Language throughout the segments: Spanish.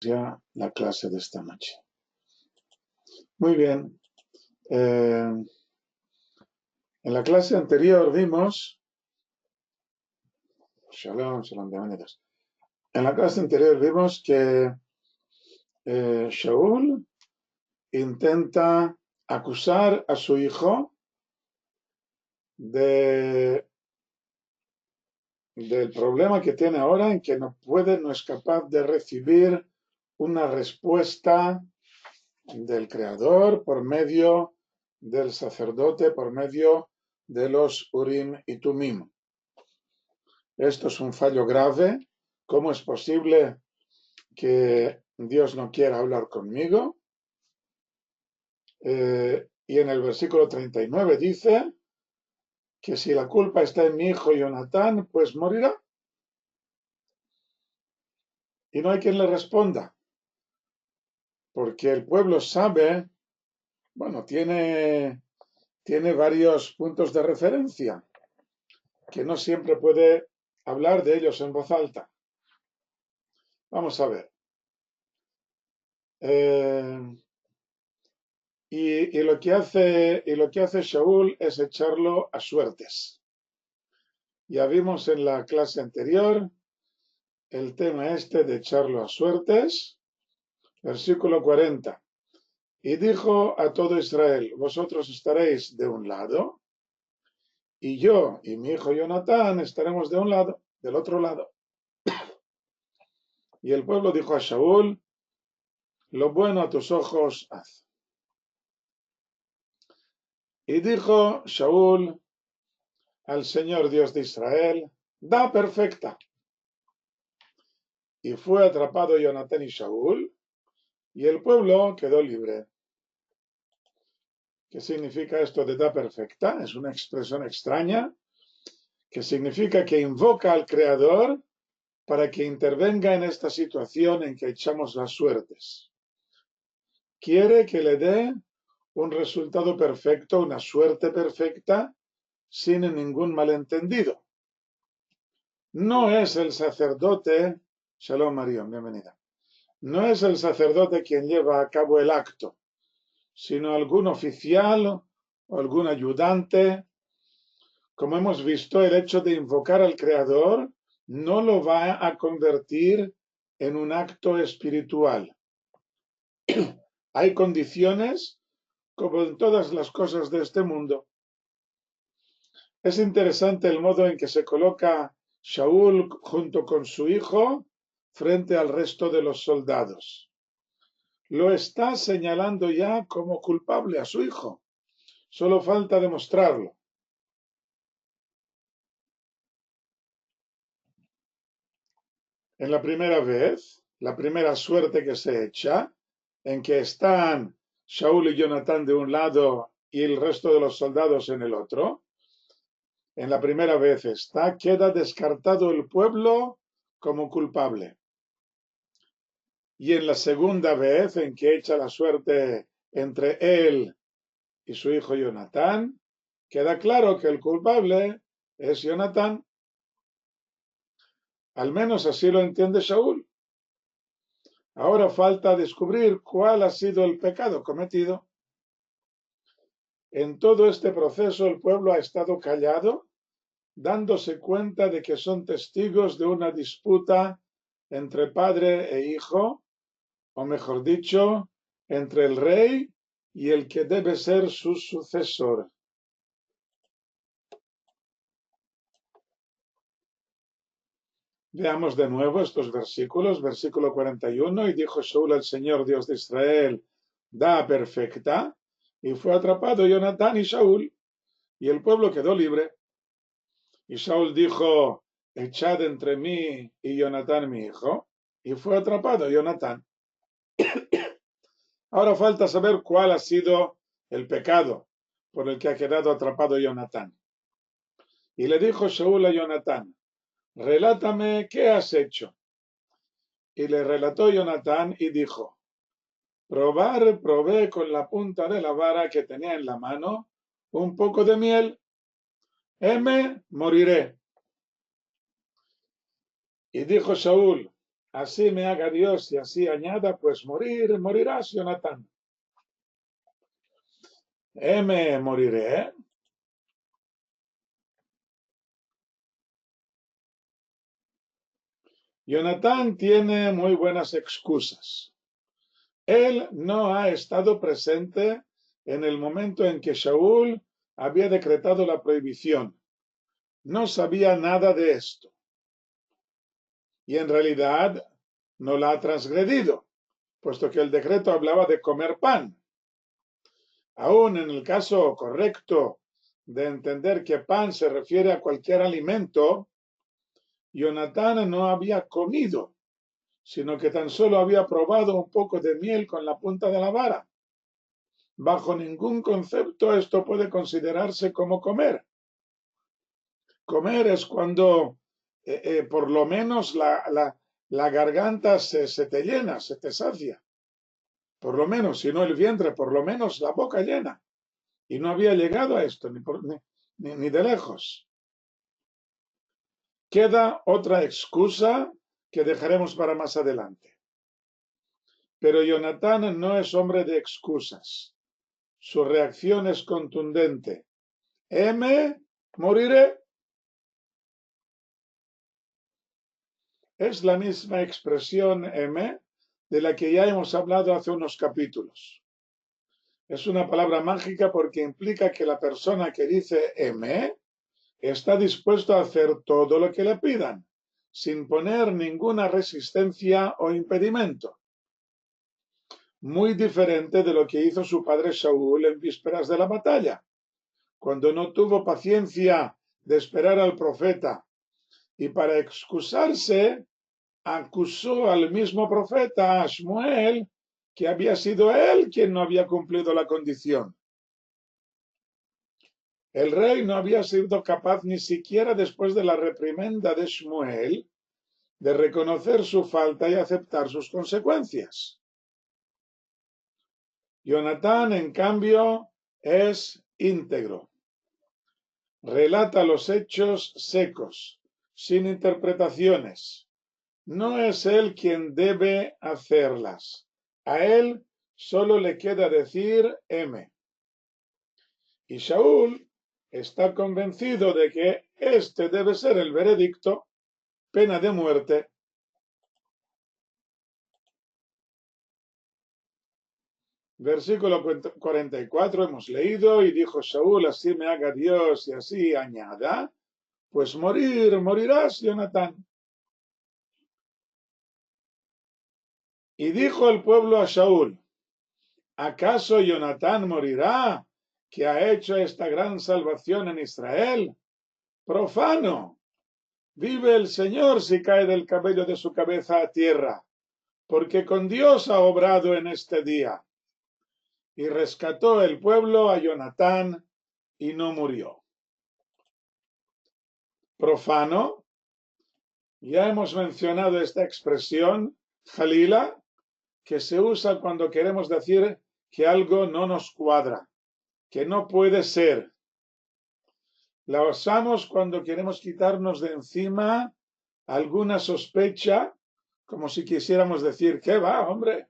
ya la clase de esta noche. Muy bien. En la clase anterior vimos... Shalom, shalom, bienvenidos. En la clase anterior vimos que Shaul intenta acusar a su hijo del problema que tiene ahora en que no es capaz de recibir una respuesta del Creador por medio del sacerdote, por medio de los Urim y Tumim. Esto es un fallo grave. ¿Cómo es posible que Dios no quiera hablar conmigo? Y en el versículo 39 dice que si la culpa está en mi hijo Jonatán, pues morirá. Y no hay quien le responda, porque el pueblo sabe, bueno, tiene varios puntos de referencia, que no siempre puede hablar de ellos en voz alta. Vamos a ver. Y lo que hace Shaul es echarlo a suertes. Ya vimos en la clase anterior el tema este de echarlo a suertes. Versículo 40. Y dijo a todo Israel, vosotros estaréis de un lado, y yo y mi hijo Jonatán estaremos de un lado, del otro lado. Y el pueblo dijo a Shaul, lo bueno a tus ojos haz. Y dijo Shaul al Señor Dios de Israel, da perfecta. Y fue atrapado Jonatán y Shaul, y el pueblo quedó libre. ¿Qué significa esto de da perfecta? Es una expresión extraña que significa que invoca al Creador para que intervenga en esta situación en que echamos las suertes. Quiere que le dé un resultado perfecto, una suerte perfecta, sin ningún malentendido. No es el sacerdote, Shalom Marión, bienvenida, no es el sacerdote quien lleva a cabo el acto, sino algún oficial o algún ayudante. Como hemos visto, el hecho de invocar al Creador no lo va a convertir en un acto espiritual. Hay condiciones, como en todas las cosas de este mundo. Es interesante el modo en que se coloca Shaul junto con su hijo frente al resto de los soldados. Lo está señalando ya como culpable a su hijo. Solo falta demostrarlo. En la primera vez, la primera suerte que se echa, en que están Shaul y Jonatán de un lado y el resto de los soldados en el otro, en la primera vez queda descartado el pueblo como culpable. Y en la segunda vez, en que echa la suerte entre él y su hijo Jonatán, queda claro que el culpable es Jonatán. Al menos así lo entiende Shaul. Ahora falta descubrir cuál ha sido el pecado cometido. En todo este proceso el pueblo ha estado callado, dándose cuenta de que son testigos de una disputa entre padre e hijo, o mejor dicho, entre el rey y el que debe ser su sucesor. Veamos de nuevo estos versículos, versículo 41, y dijo Shaul al Señor Dios de Israel, da perfecta, y fue atrapado Jonatán y Shaul, y el pueblo quedó libre. Y Shaul dijo, echad entre mí y Jonatán mi hijo, y fue atrapado Jonatán. Ahora falta saber cuál ha sido el pecado por el que ha quedado atrapado Jonatán. Y le dijo Shaul a Jonatán, relátame qué has hecho. Y le relató Jonatán y dijo, probé con la punta de la vara que tenía en la mano un poco de miel, moriré. Y dijo Shaul, así me haga Dios y así añada, pues morirás, Jonatán. Moriré. Jonatán tiene muy buenas excusas. Él no ha estado presente en el momento en que Shaul había decretado la prohibición. No sabía nada de esto. Y en realidad no la ha transgredido, puesto que el decreto hablaba de comer pan. Aún en el caso correcto de entender que pan se refiere a cualquier alimento, Jonatán no había comido, sino que tan solo había probado un poco de miel con la punta de la vara. Bajo ningún concepto esto puede considerarse como comer. Comer es cuando por lo menos la garganta se te llena, se te sacia. Por lo menos, si no el vientre, por lo menos la boca llena. Y no había llegado a esto, ni de lejos. Queda otra excusa que dejaremos para más adelante. Pero Jonatán no es hombre de excusas. Su reacción es contundente. Moriré. Es la misma expresión de la que ya hemos hablado hace unos capítulos. Es una palabra mágica porque implica que la persona que dice está dispuesto a hacer todo lo que le pidan, sin poner ninguna resistencia o impedimento. Muy diferente de lo que hizo su padre Saúl en vísperas de la batalla, cuando no tuvo paciencia de esperar al profeta y para excusarse acusó al mismo profeta, a Shmuel, que había sido él quien no había cumplido la condición. El rey no había sido capaz ni siquiera después de la reprimenda de Shmuel de reconocer su falta y aceptar sus consecuencias. Jonatán, en cambio, es íntegro. Relata los hechos secos, sin interpretaciones. No es él quien debe hacerlas. A él solo le queda decir Y Shaul está convencido de que este debe ser el veredicto, pena de muerte. Versículo 44 hemos leído, y dijo Shaul, así me haga Dios y así añada, pues morirás, Jonatán. Y dijo el pueblo a Shaul, ¿acaso Jonatán morirá, que ha hecho esta gran salvación en Israel? Profano, vive el Señor si cae del cabello de su cabeza a tierra, porque con Dios ha obrado en este día. Y rescató el pueblo a Jonatán y no murió. Profano, ya hemos mencionado esta expresión, jalila, que se usa cuando queremos decir que algo no nos cuadra, que no puede ser. La usamos cuando queremos quitarnos de encima alguna sospecha, como si quisiéramos decir, ¿qué va, hombre?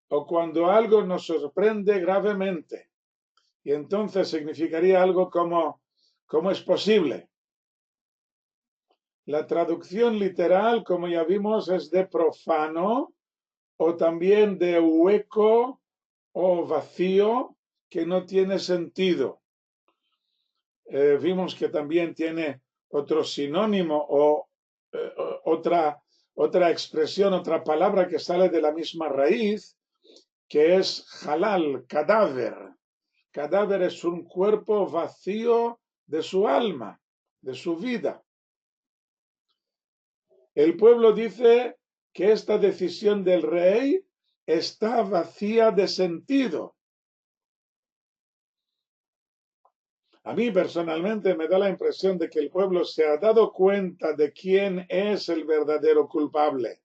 O cuando algo nos sorprende gravemente. Y entonces significaría algo como, ¿cómo es posible? La traducción literal, como ya vimos, es de profano o también de hueco o vacío que no tiene sentido. Vimos que también tiene otro sinónimo o otra expresión, otra palabra que sale de la misma raíz, que es halal, cadáver. Cadáver es un cuerpo vacío de su alma, de su vida. El pueblo dice que esta decisión del rey está vacía de sentido. A mí personalmente me da la impresión de que el pueblo se ha dado cuenta de quién es el verdadero culpable,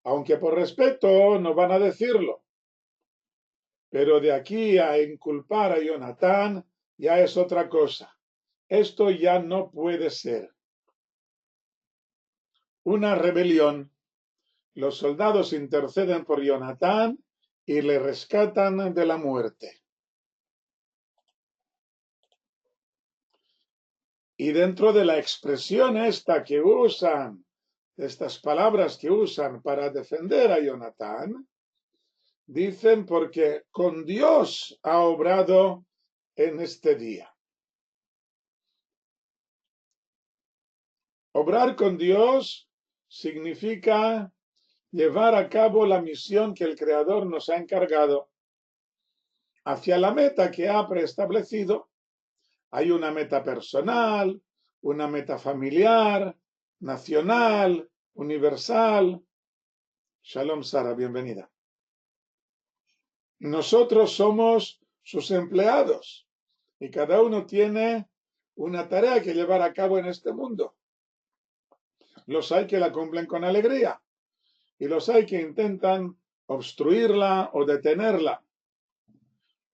aunque por respeto no van a decirlo. Pero de aquí a inculpar a Jonatán ya es otra cosa. Esto ya no puede ser. Una rebelión. los soldados interceden por Jonatán y le rescatan de la muerte. Y dentro de la expresión esta que usan, estas palabras que usan para defender a Jonatán, dicen porque con Dios ha obrado en este día. Obrar con Dios significa llevar a cabo la misión que el Creador nos ha encargado hacia la meta que ha preestablecido. Hay una meta personal, una meta familiar, nacional, universal. Shalom, Sara, bienvenida. Nosotros somos sus empleados y cada uno tiene una tarea que llevar a cabo en este mundo. Los hay que la cumplen con alegría y los hay que intentan obstruirla o detenerla.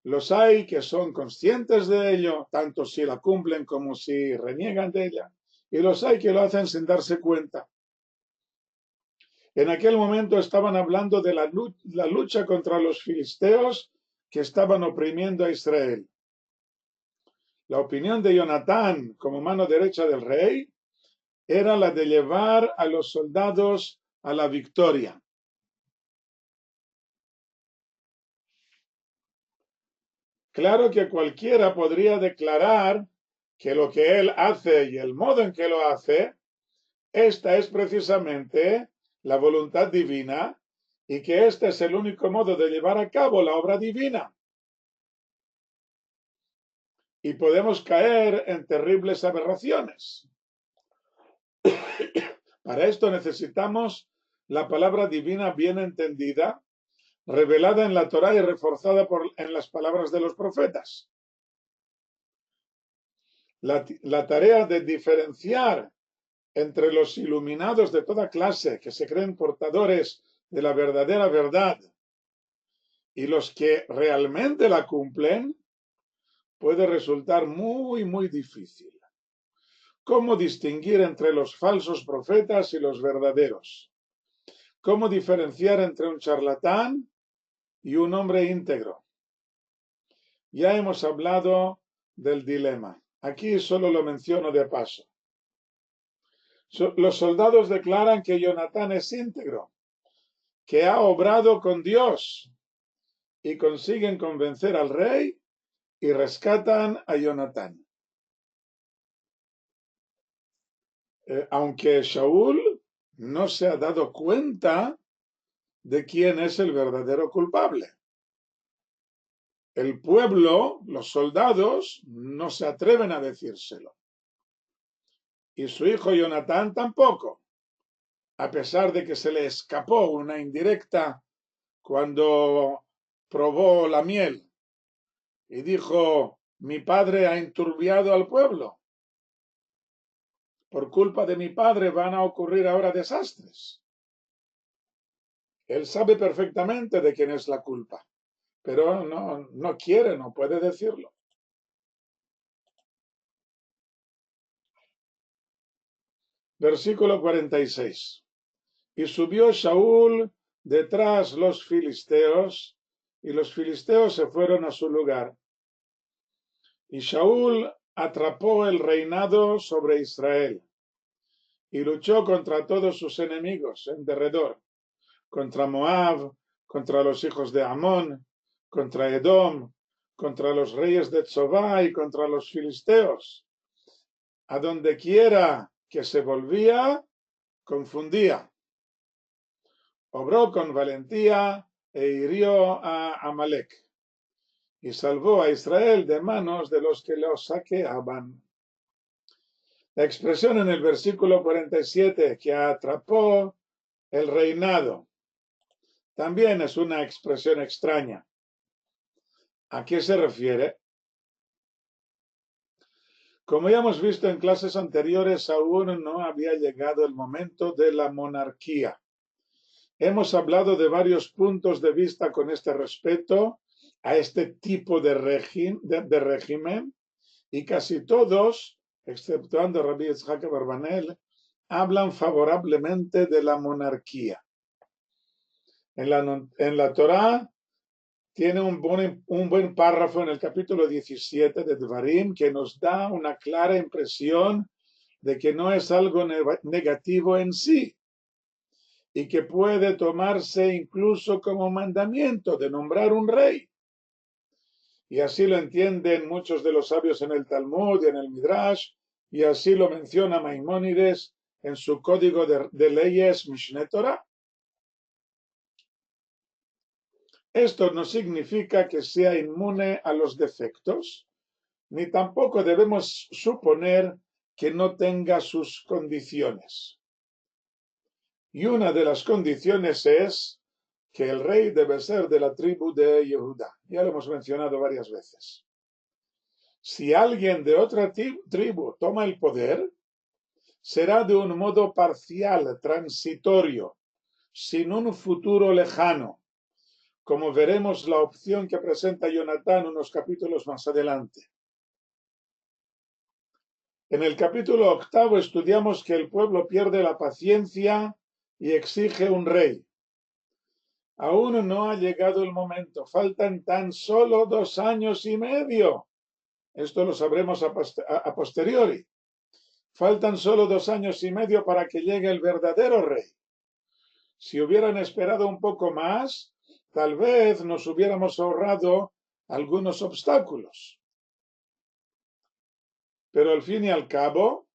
Los hay que son conscientes de ello, tanto si la cumplen como si reniegan de ella, y los hay que lo hacen sin darse cuenta. En aquel momento estaban hablando de la lucha contra los filisteos que estaban oprimiendo a Israel. La opinión de Jonatán como mano derecha del rey era la de llevar a los soldados a la victoria. Claro que cualquiera podría declarar que lo que él hace y el modo en que lo hace, esta es precisamente la voluntad divina y que este es el único modo de llevar a cabo la obra divina. Y podemos caer en terribles aberraciones. Para esto necesitamos la palabra divina bien entendida, revelada en la Torá y reforzada en las palabras de los profetas. La tarea de diferenciar entre los iluminados de toda clase que se creen portadores de la verdadera verdad y los que realmente la cumplen puede resultar muy, muy difícil. ¿Cómo distinguir entre los falsos profetas y los verdaderos? ¿Cómo diferenciar entre un charlatán y un hombre íntegro? Ya hemos hablado del dilema. Aquí solo lo menciono de paso. Los soldados declaran que Jonatán es íntegro, que ha obrado con Dios y consiguen convencer al rey y rescatan a Jonatán. Aunque Shaul no se ha dado cuenta de quién es el verdadero culpable. El pueblo, los soldados, no se atreven a decírselo. Y su hijo Jonatán tampoco, a pesar de que se le escapó una indirecta cuando probó la miel y dijo, mi padre ha enturbiado al pueblo. Por culpa de mi padre van a ocurrir ahora desastres. Él sabe perfectamente de quién es la culpa, pero no quiere, no puede decirlo. Versículo 46. Y subió Saúl detrás los filisteos, y los filisteos se fueron a su lugar. Y Saúl atrapó el reinado sobre Israel, y luchó contra todos sus enemigos en derredor, contra Moab, contra los hijos de Amón, contra Edom, contra los reyes de Tzobá y contra los filisteos. A donde quiera que se volvía, confundía. Obró con valentía e hirió a Amalek y salvó a Israel de manos de los que los saqueaban. La expresión en el versículo 47, que atrapó el reinado, también es una expresión extraña. ¿A qué se refiere? Como ya hemos visto en clases anteriores, aún no había llegado el momento de la monarquía. Hemos hablado de varios puntos de vista con este respecto a este tipo de régimen y casi todos, exceptuando Rabbi Yitzhak Abarbanel, hablan favorablemente de la monarquía. En la Torá tiene un buen párrafo en el capítulo 17 de Devarim que nos da una clara impresión de que no es algo negativo en sí y que puede tomarse incluso como mandamiento de nombrar un rey. Y así lo entienden muchos de los sabios en el Talmud y en el Midrash, y así lo menciona Maimónides en su código de leyes Mishneh Torah. Esto no significa que sea inmune a los defectos, ni tampoco debemos suponer que no tenga sus condiciones. Y una de las condiciones es que el rey debe ser de la tribu de Yehudá. Ya lo hemos mencionado varias veces. Si alguien de otra tribu toma el poder, será de un modo parcial, transitorio, sin un futuro lejano, como veremos la opción que presenta Jonatán unos capítulos más adelante. En el capítulo 8 estudiamos que el pueblo pierde la paciencia y exige un rey. Aún no ha llegado el momento, faltan tan solo 2 años y medio. Esto lo sabremos a posteriori. Faltan solo 2 años y medio para que llegue el verdadero rey. Si hubieran esperado un poco más, tal vez nos hubiéramos ahorrado algunos obstáculos. Pero al fin y al cabo,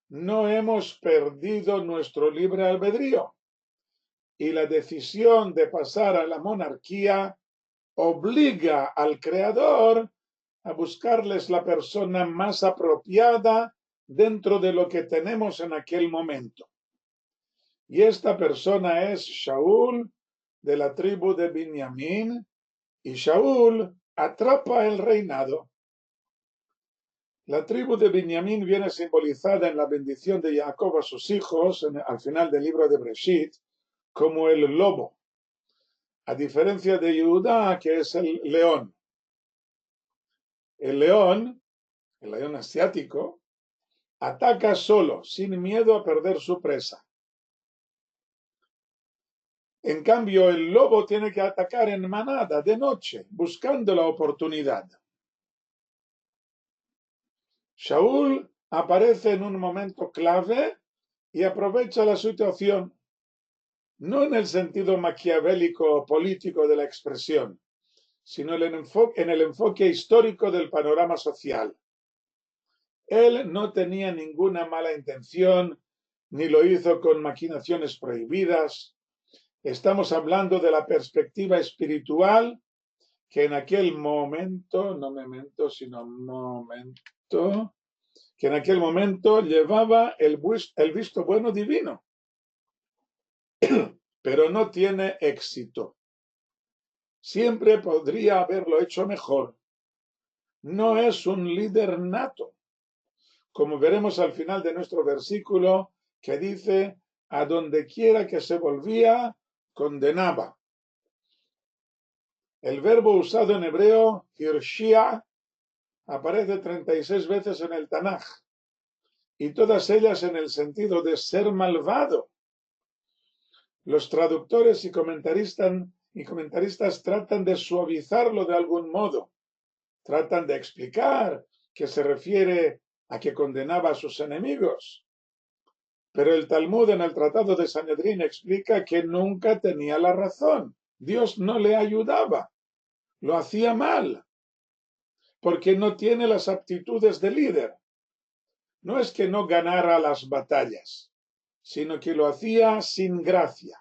no hemos perdido nuestro libre albedrío. Y la decisión de pasar a la monarquía obliga al creador a buscarles la persona más apropiada dentro de lo que tenemos en aquel momento. Y esta persona es Shaul, de la tribu de Binyamin, y Shaul atrapa el reinado. La tribu de Binyamin viene simbolizada en la bendición de Jacob a sus hijos, al final del libro de Breshit, como el lobo, a diferencia de Judá, que es el león. El león asiático, ataca solo, sin miedo a perder su presa. En cambio, el lobo tiene que atacar en manada, de noche, buscando la oportunidad. Shaul aparece en un momento clave y aprovecha la situación, no en el sentido maquiavélico o político de la expresión, sino en el enfoque histórico del panorama social. Él no tenía ninguna mala intención, ni lo hizo con maquinaciones prohibidas. Estamos hablando de la perspectiva espiritual que en aquel momento, no memento, sino momento, que en aquel momento llevaba el visto bueno divino, pero no tiene éxito. Siempre podría haberlo hecho mejor. No es un líder nato, como veremos al final de nuestro versículo, que dice, a donde quiera que se volvía, condenaba. El verbo usado en hebreo, hirshia, aparece 36 veces en el Tanaj, y todas ellas en el sentido de ser malvado. Los traductores y comentaristas tratan de suavizarlo de algún modo, tratan de explicar que se refiere a que condenaba a sus enemigos. Pero el Talmud en el Tratado de Sanedrín explica que nunca tenía la razón. Dios no le ayudaba, lo hacía mal, porque no tiene las aptitudes de líder. No es que no ganara las batallas, sino que lo hacía sin gracia,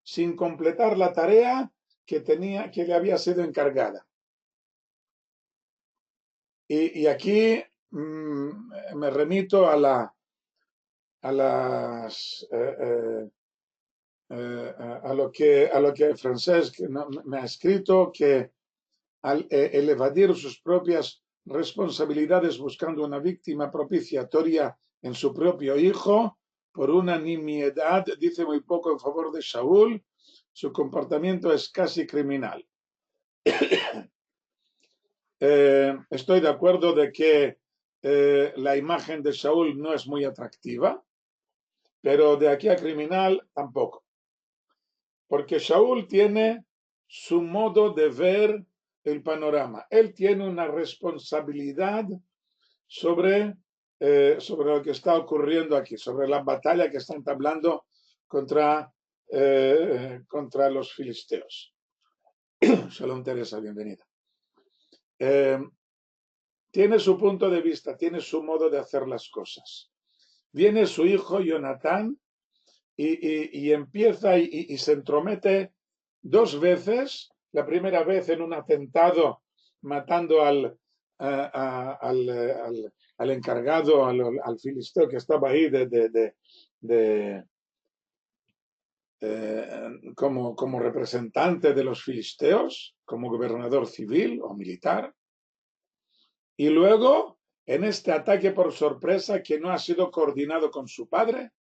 sin completar la tarea que le había sido encargada. Y aquí me remito a lo que Francesc me ha escrito, que el evadir sus propias responsabilidades buscando una víctima propiciatoria en su propio hijo, por una nimiedad, dice muy poco en favor de Shaul, su comportamiento es casi criminal. Estoy de acuerdo de que la imagen de Shaul no es muy atractiva, pero de aquí a criminal tampoco. Porque Shaul tiene su modo de ver el panorama. Él tiene una responsabilidad sobre, sobre lo que está ocurriendo aquí, sobre la batalla que está entablando contra los filisteos. Shalom Teresa, bienvenida. Tiene su punto de vista, tiene su modo de hacer las cosas. Viene su hijo Jonatán y empieza y se entromete dos veces. La primera vez en un atentado matando al encargado, al filisteo que estaba ahí como representante de los filisteos, como gobernador civil o militar. Y luego, en este ataque por sorpresa que no ha sido coordinado con su padre,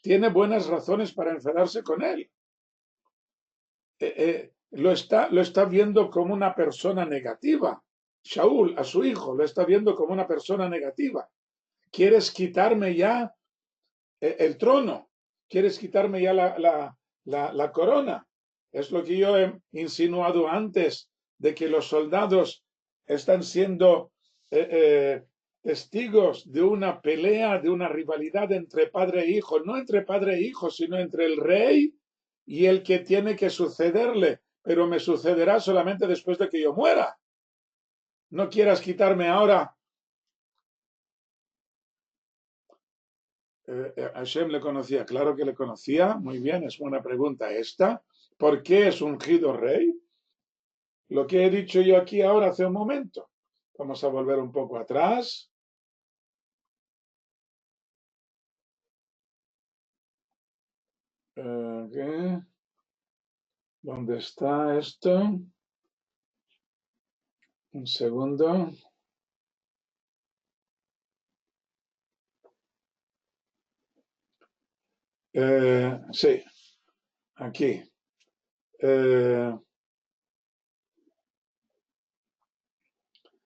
tiene buenas razones para enfadarse con él. Lo está viendo como una persona negativa. Shaul, a su hijo, lo está viendo como una persona negativa. ¿Quieres quitarme ya el trono? ¿Quieres quitarme ya la corona? Es lo que yo he insinuado antes, de que los soldados están siendo testigos de una pelea, de una rivalidad entre padre e hijo, no entre padre e hijo, sino entre el rey y el que tiene que sucederle, pero me sucederá solamente después de que yo muera. No quieras quitarme ahora. Hashem le conocía, claro que le conocía, muy bien, es buena pregunta esta. ¿Por qué es ungido rey? Lo que he dicho yo aquí ahora hace un momento. Vamos a volver un poco atrás. ¿Dónde está esto? Un segundo. Sí, aquí.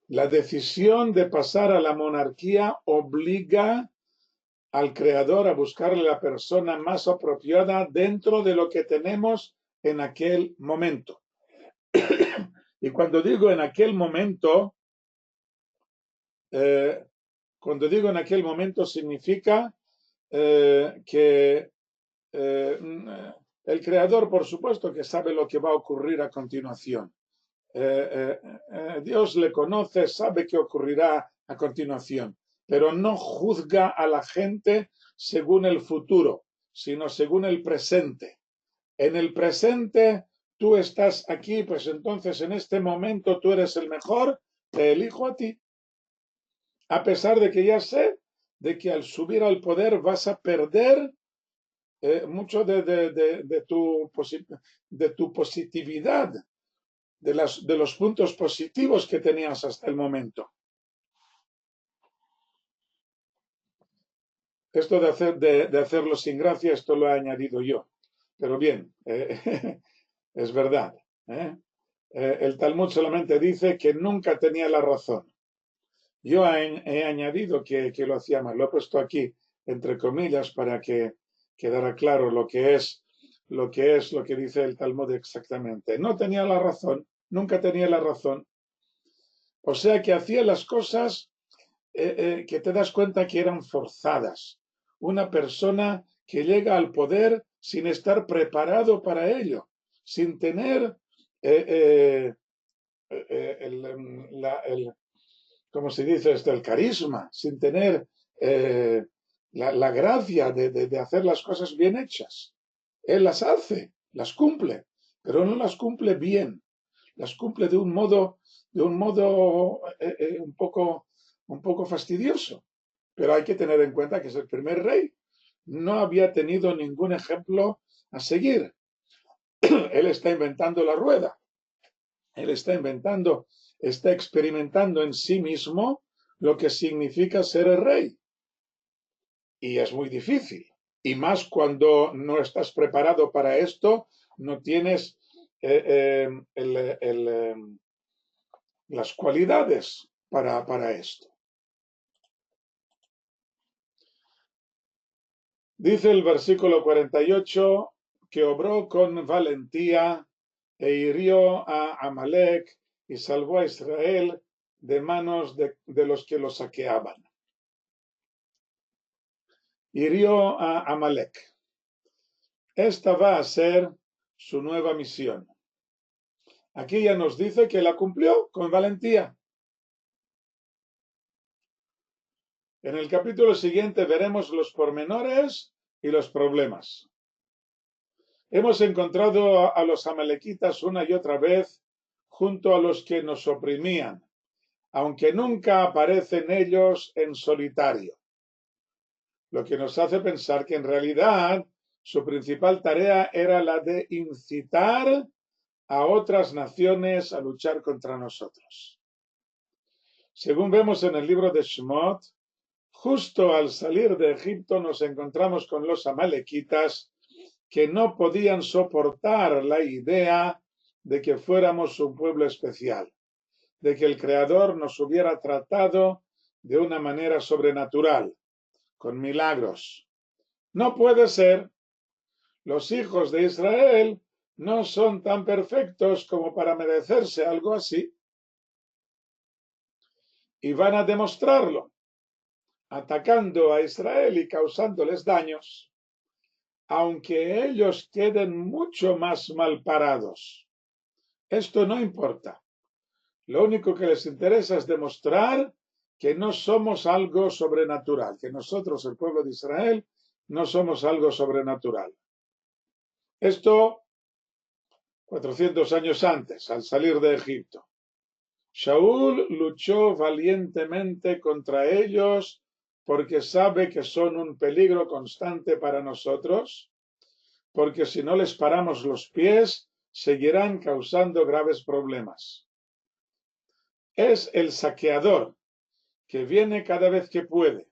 La decisión de pasar a la monarquía obliga al creador a buscarle la persona más apropiada dentro de lo que tenemos en aquel momento. Y cuando digo en aquel momento, significa que el creador, por supuesto, que sabe lo que va a ocurrir a continuación. Dios le conoce, sabe qué ocurrirá a continuación, pero no juzga a la gente según el futuro, sino según el presente. En el presente tú estás aquí, pues entonces en este momento tú eres el mejor, te elijo a ti. A pesar de que ya sé de que al subir al poder vas a perder mucho de tu positividad, de los puntos positivos que tenías hasta el momento. Esto de hacerlo sin gracia, esto lo he añadido yo. Pero bien, es verdad. El Talmud solamente dice que nunca tenía la razón. Yo he añadido que lo hacía mal. Lo he puesto aquí entre comillas para que quedara claro lo que dice el Talmud exactamente. No tenía la razón, nunca tenía la razón. O sea que hacía las cosas que te das cuenta que eran forzadas. Una persona que llega al poder sin estar preparado para ello, sin tener ¿cómo se dice esto? El carisma, sin tener la gracia de hacer las cosas bien hechas. Él las hace, las cumple, pero no las cumple bien. Las cumple de un modo un poco fastidioso. Pero hay que tener en cuenta que es el primer rey. No había tenido ningún ejemplo a seguir. Él está inventando la rueda. Él está experimentando en sí mismo lo que significa ser el rey. Y es muy difícil. Y más cuando no estás preparado para esto, no tienes las cualidades para esto. Dice el versículo 48, que obró con valentía e hirió a Amalek y salvó a Israel de manos de los que lo saqueaban. Hirió a Amalek. Esta va a ser su nueva misión. Aquí ya nos dice que la cumplió con valentía. En el capítulo siguiente veremos los pormenores y los problemas. Hemos encontrado a los amalequitas una y otra vez junto a los que nos oprimían, aunque nunca aparecen ellos en solitario, lo que nos hace pensar que en realidad su principal tarea era la de incitar a otras naciones a luchar contra nosotros. Según vemos en el libro de Shemot, justo al salir de Egipto nos encontramos con los amalequitas que no podían soportar la idea de que fuéramos un pueblo especial, de que el Creador nos hubiera tratado de una manera sobrenatural, con milagros. No puede ser. Los hijos de Israel no son tan perfectos como para merecerse algo así. Y van a demostrarlo, atacando a Israel y causándoles daños, aunque ellos queden mucho más mal parados. Esto no importa. Lo único que les interesa es demostrar que no somos algo sobrenatural, que nosotros, el pueblo de Israel, no somos algo sobrenatural. Esto 400 años antes, al salir de Egipto. Shaul luchó valientemente contra ellos porque sabe que son un peligro constante para nosotros, porque si no les paramos los pies, seguirán causando graves problemas. Es el saqueador que viene cada vez que puede.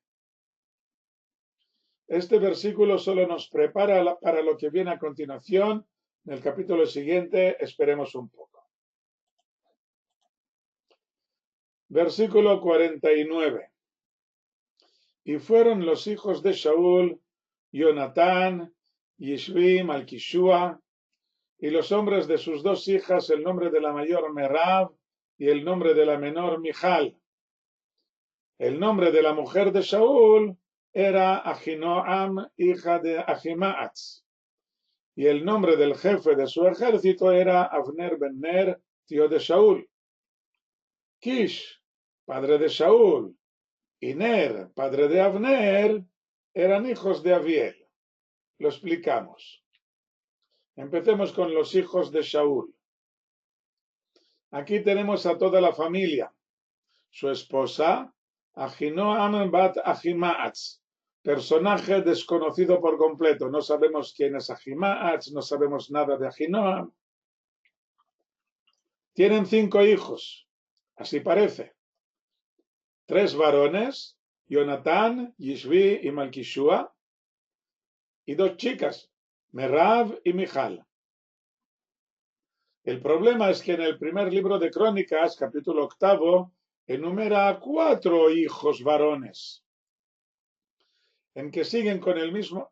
Este versículo solo nos prepara para lo que viene a continuación. En el capítulo siguiente esperemos un poco. Versículo 49. Y fueron los hijos de Shaul, Jonatán, Yishvi, Malquishua, y los hombres de sus dos hijas, el nombre de la mayor Merab y el nombre de la menor Mijal. El nombre de la mujer de Shaul era Ahinoam, hija de Ahimaatz, y el nombre del jefe de su ejército era Avner ben Ner, tío de Shaul. Kish, padre de Shaul, y Ner, padre de Avner, eran hijos de Abiel. Lo explicamos. Empecemos con los hijos de Shaul. Aquí tenemos a toda la familia. Su esposa, Ahinoam bat Ahimaatz, personaje desconocido por completo. No sabemos quién es Ahimaatz, no sabemos nada de Ahinoam. Tienen 5 hijos, así parece. 3 varones, Jonatán, Yishvi y Malquishua, y 2 chicas, Merab y Mijal. El problema es que en el primer libro de Crónicas, capítulo 8, enumera 4 hijos varones, en que siguen con el mismo,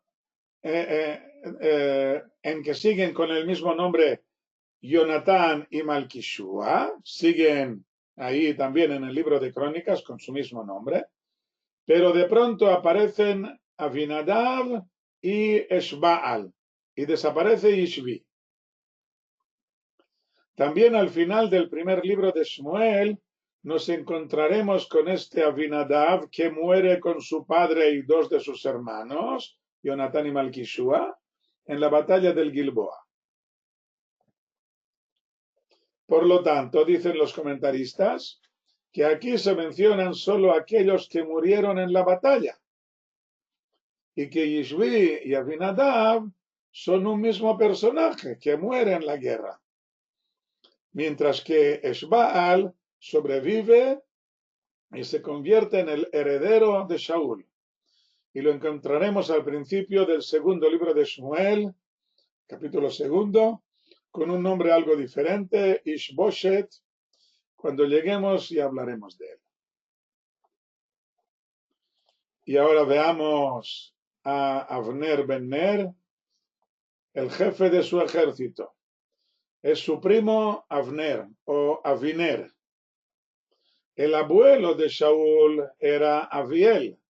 nombre Jonatán y Malquishua, siguen ahí también en el libro de Crónicas con su mismo nombre, pero de pronto aparecen Abinadab y Eshbaal y desaparece Ishvi. También al final del primer libro de Shmuel nos encontraremos con este Abinadab que muere con su padre y 2 de sus hermanos, Jonatán y Malquishua, en la batalla del Gilboa. Por lo tanto, dicen los comentaristas, que aquí se mencionan solo aquellos que murieron en la batalla y que Yishvi y Abinadab son un mismo personaje que muere en la guerra, mientras que Eshbaal sobrevive y se convierte en el heredero de Shaul. Y lo encontraremos al principio del segundo libro de Shmuel, capítulo 2, con un nombre algo diferente, Ishboshet. Cuando lleguemos y hablaremos de él. Y ahora veamos a Avner ben Ner. el jefe de su ejército. Es su primo Avner o Aviner. El abuelo de Shaul era Abiel,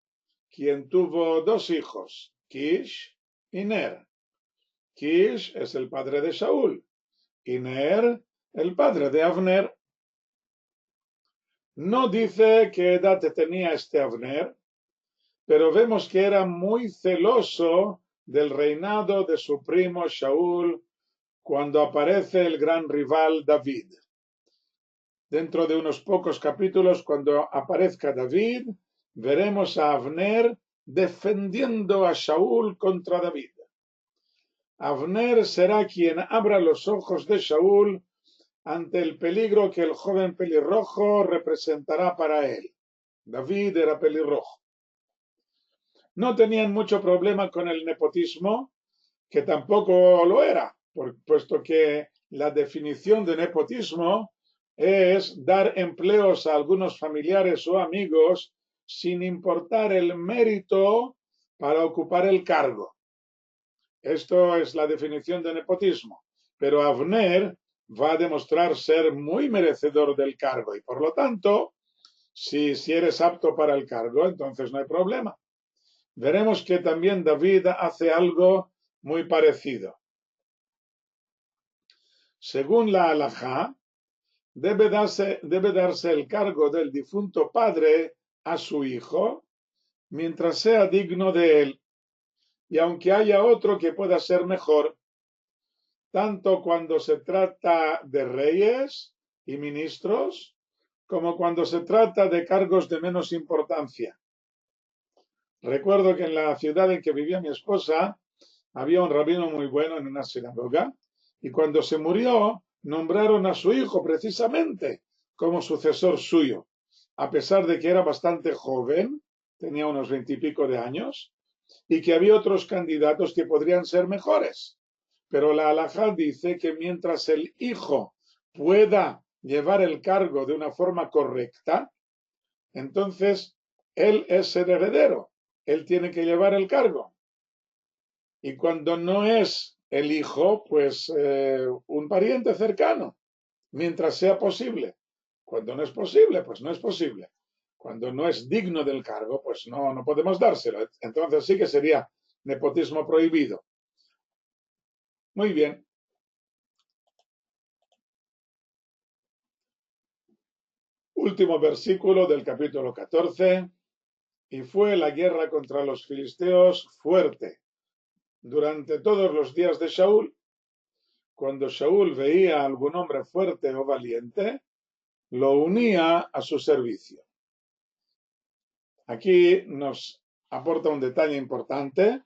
quien tuvo dos hijos, Kish y Ner. Kish es el padre de Shaul y Ner el padre de Avner. No dice qué edad tenía este Avner, pero vemos que era muy celoso del reinado de su primo Shaul cuando aparece el gran rival David. Dentro de unos pocos capítulos, cuando aparezca David, veremos a Avner defendiendo a Shaul contra David. Avner será quien abra los ojos de Shaul ante el peligro que el joven pelirrojo representará para él. David era pelirrojo. No tenían mucho problema con el nepotismo, que tampoco lo era, puesto que la definición de nepotismo es dar empleos a algunos familiares o amigos sin importar el mérito para ocupar el cargo. Esto es la definición de nepotismo. Pero Avner va a demostrar ser muy merecedor del cargo y por lo tanto, si eres apto para el cargo, entonces no hay problema. Veremos que también David hace algo muy parecido. Según la halajá, debe darse el cargo del difunto padre a su hijo mientras sea digno de él, y aunque haya otro que pueda ser mejor, tanto cuando se trata de reyes y ministros, como cuando se trata de cargos de menos importancia. Recuerdo que en la ciudad en que vivía mi esposa había un rabino muy bueno en una sinagoga y cuando se murió nombraron a su hijo precisamente como sucesor suyo, a pesar de que era bastante joven, tenía unos 20 y pico de años, y que había otros candidatos que podrían ser mejores. Pero la halajá dice que mientras el hijo pueda llevar el cargo de una forma correcta, entonces él es el heredero, él tiene que llevar el cargo. Y cuando no es el hijo, pues un pariente cercano, mientras sea posible. Cuando no es posible, pues no es posible. Cuando no es digno del cargo, pues no podemos dárselo. Entonces sí que sería nepotismo prohibido. Muy bien. Último versículo del capítulo 14. Y fue la guerra contra los filisteos fuerte durante todos los días de Shaul. Cuando Shaul veía a algún hombre fuerte o valiente, lo unía a su servicio. Aquí nos aporta un detalle importante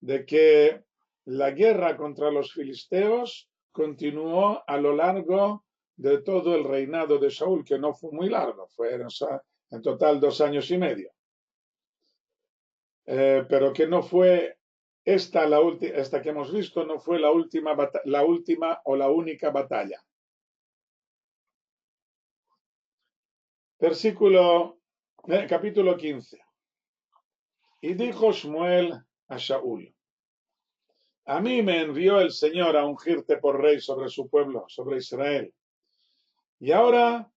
de que la guerra contra los filisteos continuó a lo largo de todo el reinado de Saúl, que no fue muy largo, fueron en total 2 años y medio. Pero que no fue esta que hemos visto, no fue la última o la única batalla. Capítulo 15. Y dijo Shmuel a Shaul: a mí me envió el Señor a ungirte por rey sobre su pueblo, sobre Israel. Y ahora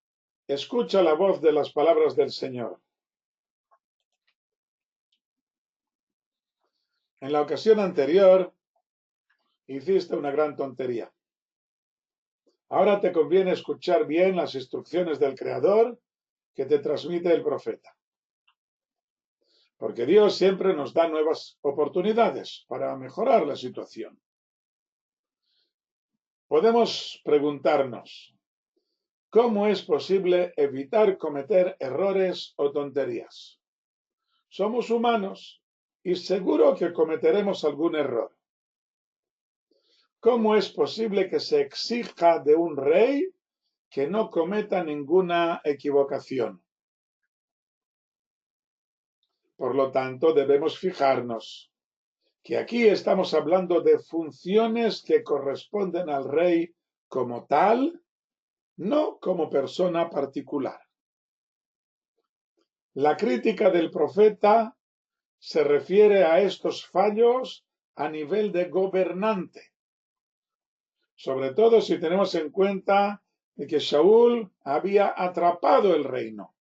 escucha la voz de las palabras del Señor. En la ocasión anterior hiciste una gran tontería. Ahora te conviene escuchar bien las instrucciones del Creador que te transmite el profeta. Porque Dios siempre nos da nuevas oportunidades para mejorar la situación. Podemos preguntarnos, ¿cómo es posible evitar cometer errores o tonterías? Somos humanos y seguro que cometeremos algún error. ¿Cómo es posible que se exija de un rey que no cometa ninguna equivocación? Por lo tanto, debemos fijarnos que aquí estamos hablando de funciones que corresponden al rey como tal, no como persona particular. La crítica del profeta se refiere a estos fallos a nivel de gobernante, sobre todo si tenemos en cuenta de que Shaul había atrapado el reino,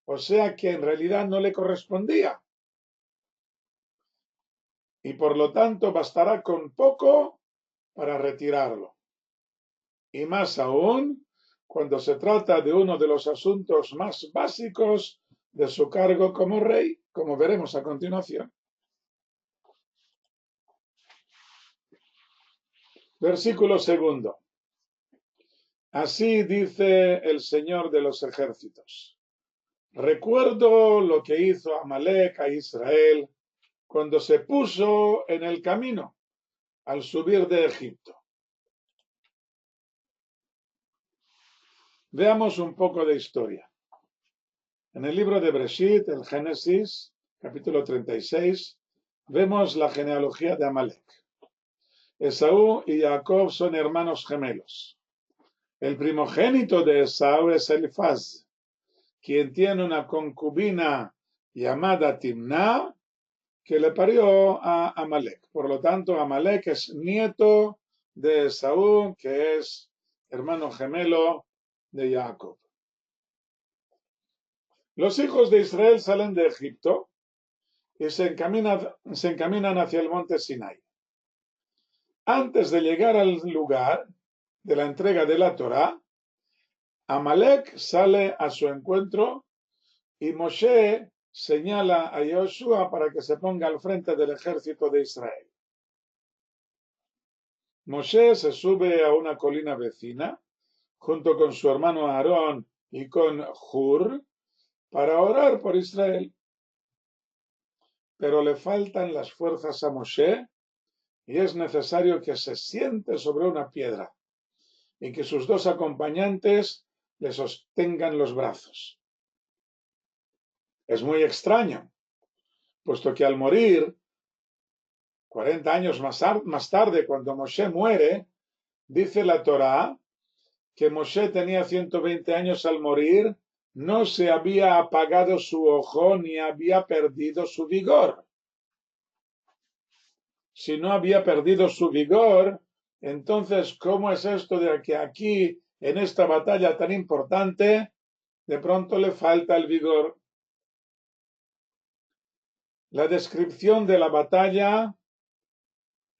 o sea que en realidad no le correspondía. Y por lo tanto bastará con poco para retirarlo. Y más aún cuando se trata de uno de los asuntos más básicos de su cargo como rey, como veremos a continuación. Versículo segundo. Así dice el Señor de los ejércitos. Recuerdo lo que hizo Amalek a Israel cuando se puso en el camino al subir de Egipto. Veamos un poco de historia. En el libro de Bereshit, el Génesis, capítulo 36, vemos la genealogía de Amalek. Esaú y Jacob son hermanos gemelos. El primogénito de Esaú es Elifaz, quien tiene una concubina llamada Timná, que le parió a Amalek. Por lo tanto, Amalek es nieto de Esaú, que es hermano gemelo de Jacob. Los hijos de Israel salen de Egipto y se encaminan hacia el monte Sinai. Antes de llegar al lugar de la entrega de la Torá, Amalek sale a su encuentro y Moshe señala a Josué para que se ponga al frente del ejército de Israel. Moshe se sube a una colina vecina junto con su hermano Aarón y con Hur para orar por Israel. Pero le faltan las fuerzas a Moshe y es necesario que se siente sobre una piedra y que sus dos acompañantes le sostengan los brazos. Es muy extraño, puesto que al morir, 40 años más tarde, cuando Moshe muere, dice la Torá que Moshe tenía 120 años al morir, no se había apagado su ojo ni había perdido su vigor. Si no había perdido su vigor, entonces, ¿cómo es esto de que aquí, en esta batalla tan importante, de pronto le falta el vigor? La descripción de la batalla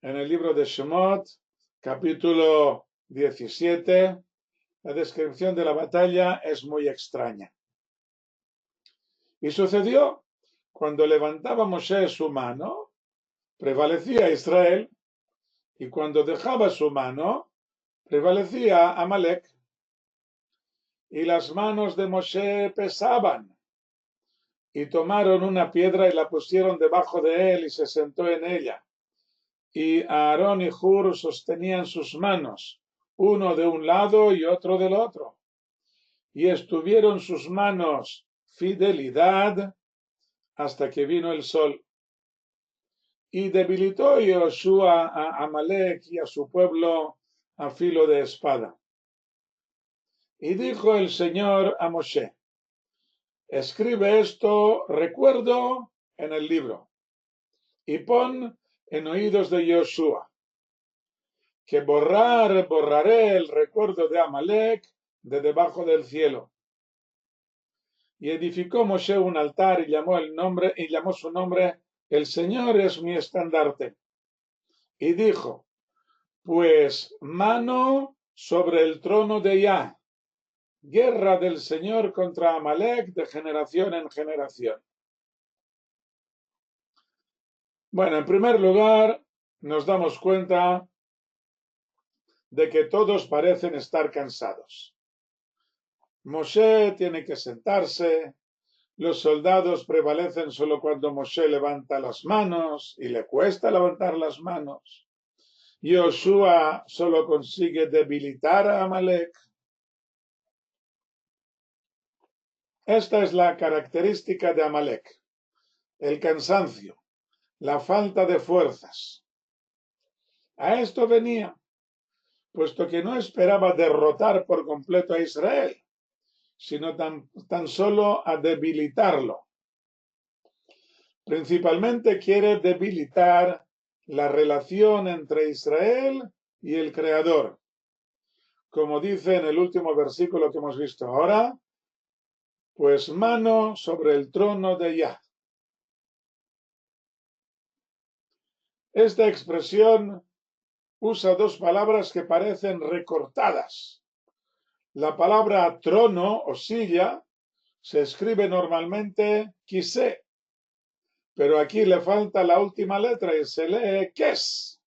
en el libro de Shemot, capítulo 17, la descripción de la batalla es muy extraña. Y sucedió, cuando levantaba Moshe su mano, prevalecía Israel, y cuando dejaba su mano, prevalecía Amalek. Y las manos de Moshe pesaban, y tomaron una piedra y la pusieron debajo de él y se sentó en ella. Y Aarón y Hur sostenían sus manos, uno de un lado y otro del otro. Y estuvieron sus manos fidelidad hasta que vino el sol. Y debilitó Josué a Amalek y a su pueblo a filo de espada. Y dijo el Señor a Moshe: escribe esto, recuerdo, en el libro, y pon en oídos de Josué, que borraré el recuerdo de Amalek de debajo del cielo. Y edificó Moshe un altar y llamó su nombre, el Señor es mi estandarte. Y dijo: pues mano sobre el trono de Yah, guerra del Señor contra Amalek de generación en generación. Bueno, en primer lugar, nos damos cuenta de que todos parecen estar cansados. Moshe tiene que sentarse, los soldados prevalecen solo cuando Moshe levanta las manos y le cuesta levantar las manos. Josué solo consigue debilitar a Amalek. Esta es la característica de Amalek: el cansancio, la falta de fuerzas. A esto venía, puesto que no esperaba derrotar por completo a Israel, sino tan solo a debilitarlo. Principalmente quiere debilitar la relación entre Israel y el Creador. Como dice en el último versículo que hemos visto ahora, pues mano sobre el trono de Yah. Esta expresión usa dos palabras que parecen recortadas. La palabra trono o silla se escribe normalmente kisé, pero aquí le falta la última letra y se lee kes.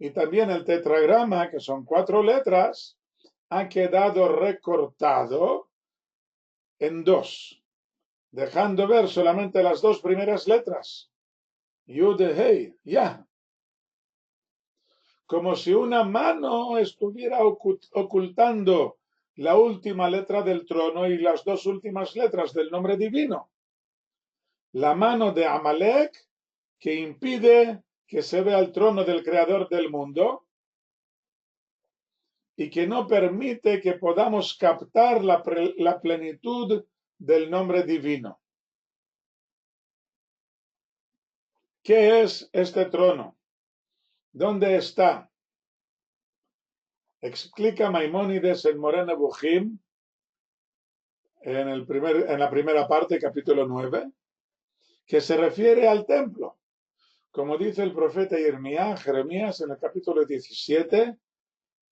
Y también el tetragrama, que son 4 letras, ha quedado recortado en 2, dejando ver solamente las 2 primeras letras, Yud, Hei, Yah, como si una mano estuviera ocultando la última letra del trono y las 2 últimas letras del nombre divino. La mano de Amalek, que impide que se vea el trono del creador del mundo y que no permite que podamos captar la plenitud del nombre divino. ¿Qué es este trono? ¿Dónde está? Explica Maimónides en Moreh Nevuchim, en la primera parte, capítulo 9, que se refiere al templo. Como dice el profeta Jeremías en el capítulo 17,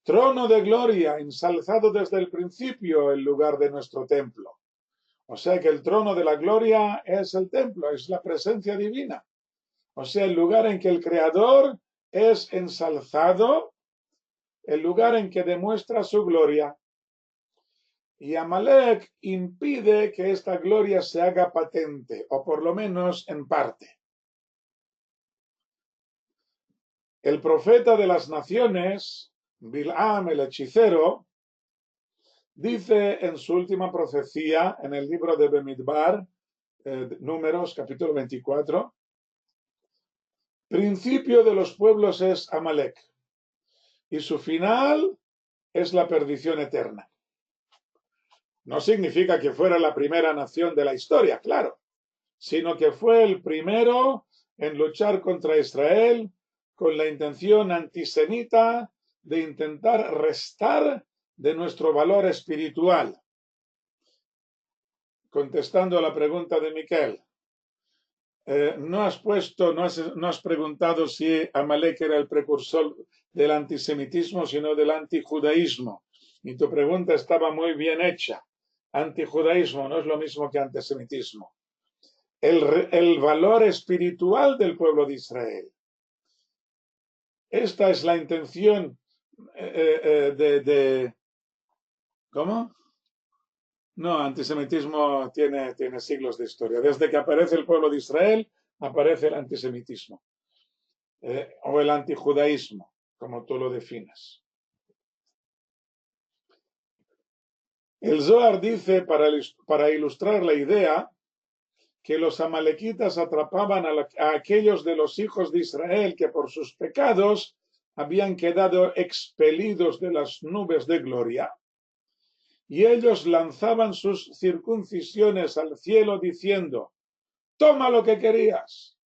trono de gloria, ensalzado desde el principio el lugar de nuestro templo. O sea que el trono de la gloria es el templo, es la presencia divina. O sea, el lugar en que el Creador es ensalzado, el lugar en que demuestra su gloria. Y Amalek impide que esta gloria se haga patente, o por lo menos en parte. El profeta de las naciones, Bilam el hechicero, dice en su última profecía, en el libro de Bemidbar, Números, capítulo 24, principio de los pueblos es Amalek, y su final es la perdición eterna. No significa que fuera la primera nación de la historia, claro, sino que fue el primero en luchar contra Israel con la intención antisemita de intentar restar de nuestro valor espiritual. Contestando a la pregunta de Miquel, no has preguntado si Amalek era el precursor del antisemitismo, sino del antijudaísmo. Y tu pregunta estaba muy bien hecha. Antijudaísmo no es lo mismo que antisemitismo. El valor espiritual del pueblo de Israel. Esta es la intención ¿Cómo? No, antisemitismo tiene siglos de historia. Desde que aparece el pueblo de Israel, aparece el antisemitismo. O el antijudaísmo, como tú lo defines. El Zohar dice, para ilustrar la idea, que los amalequitas atrapaban a aquellos de los hijos de Israel que por sus pecados habían quedado expelidos de las nubes de gloria, y ellos lanzaban sus circuncisiones al cielo diciendo, toma lo que querías.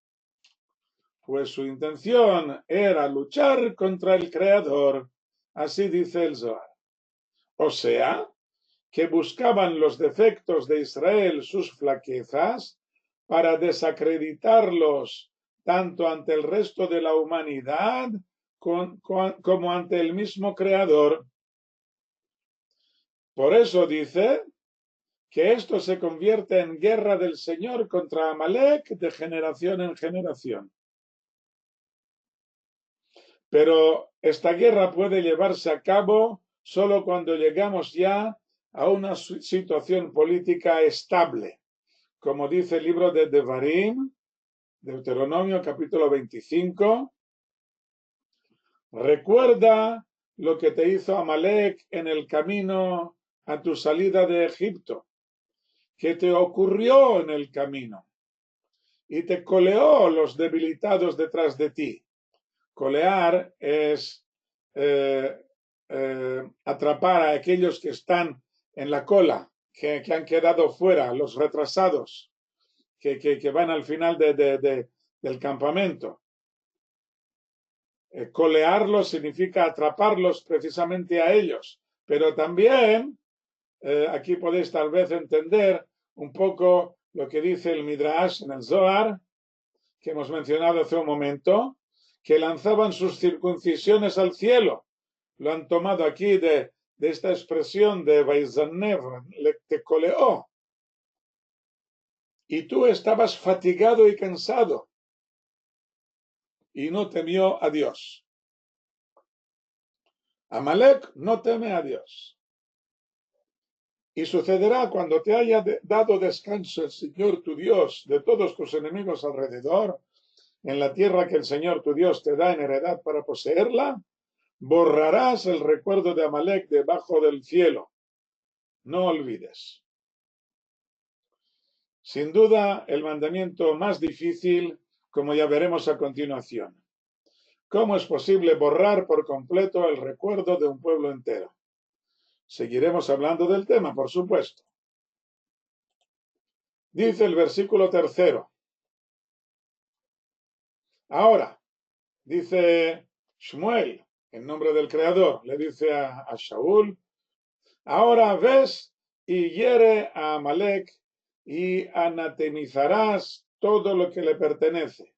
Pues su intención era luchar contra el Creador, así dice el Zohar. O sea, que buscaban los defectos de Israel, sus flaquezas, para desacreditarlos tanto ante el resto de la humanidad como ante el mismo Creador. Por eso dice que esto se convierte en guerra del Señor contra Amalek de generación en generación. Pero esta guerra puede llevarse a cabo solo cuando llegamos ya a una situación política estable, como dice el libro de Devarim, Deuteronomio capítulo 25. Recuerda lo que te hizo Amalek en el camino a tu salida de Egipto, que te ocurrió en el camino y te coleó los debilitados detrás de ti. Colear es atrapar a aquellos que están en la cola, que han quedado fuera, los retrasados, que van al final del campamento. Colearlos significa atraparlos precisamente a ellos. Pero también, aquí podéis tal vez entender un poco lo que dice el Midrash en el Zohar, que hemos mencionado hace un momento, que lanzaban sus circuncisiones al cielo. Lo han tomado aquí de esta expresión de Vaizanev, te coleó. Y tú estabas fatigado y cansado y no temió a Dios. Amalek no teme a Dios. Y sucederá cuando te haya dado descanso el Señor tu Dios de todos tus enemigos alrededor, en la tierra que el Señor tu Dios te da en heredad para poseerla, borrarás el recuerdo de Amalek debajo del cielo. No olvides. Sin duda, el mandamiento más difícil, como ya veremos a continuación. ¿Cómo es posible borrar por completo el recuerdo de un pueblo entero? Seguiremos hablando del tema, por supuesto. Dice el versículo 3. Ahora, dice Shmuel, en nombre del Creador, le dice a Shaul, ahora ves y hiere a Amalek y anatemizarás todo lo que le pertenece,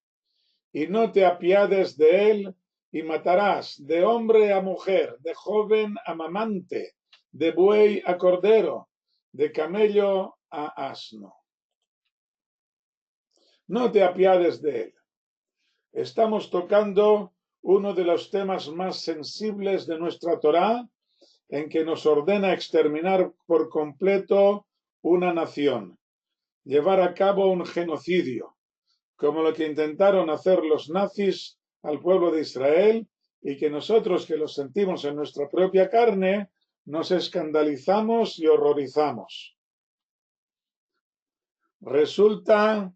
y no te apiades de él, y matarás de hombre a mujer, de joven a mamante, de buey a cordero, de camello a asno. No te apiades de él. Estamos tocando uno de los temas más sensibles de nuestra Torá, en que nos ordena exterminar por completo una nación, llevar a cabo un genocidio, como lo que intentaron hacer los nazis al pueblo de Israel, y que nosotros, que lo sentimos en nuestra propia carne, nos escandalizamos y horrorizamos. Resulta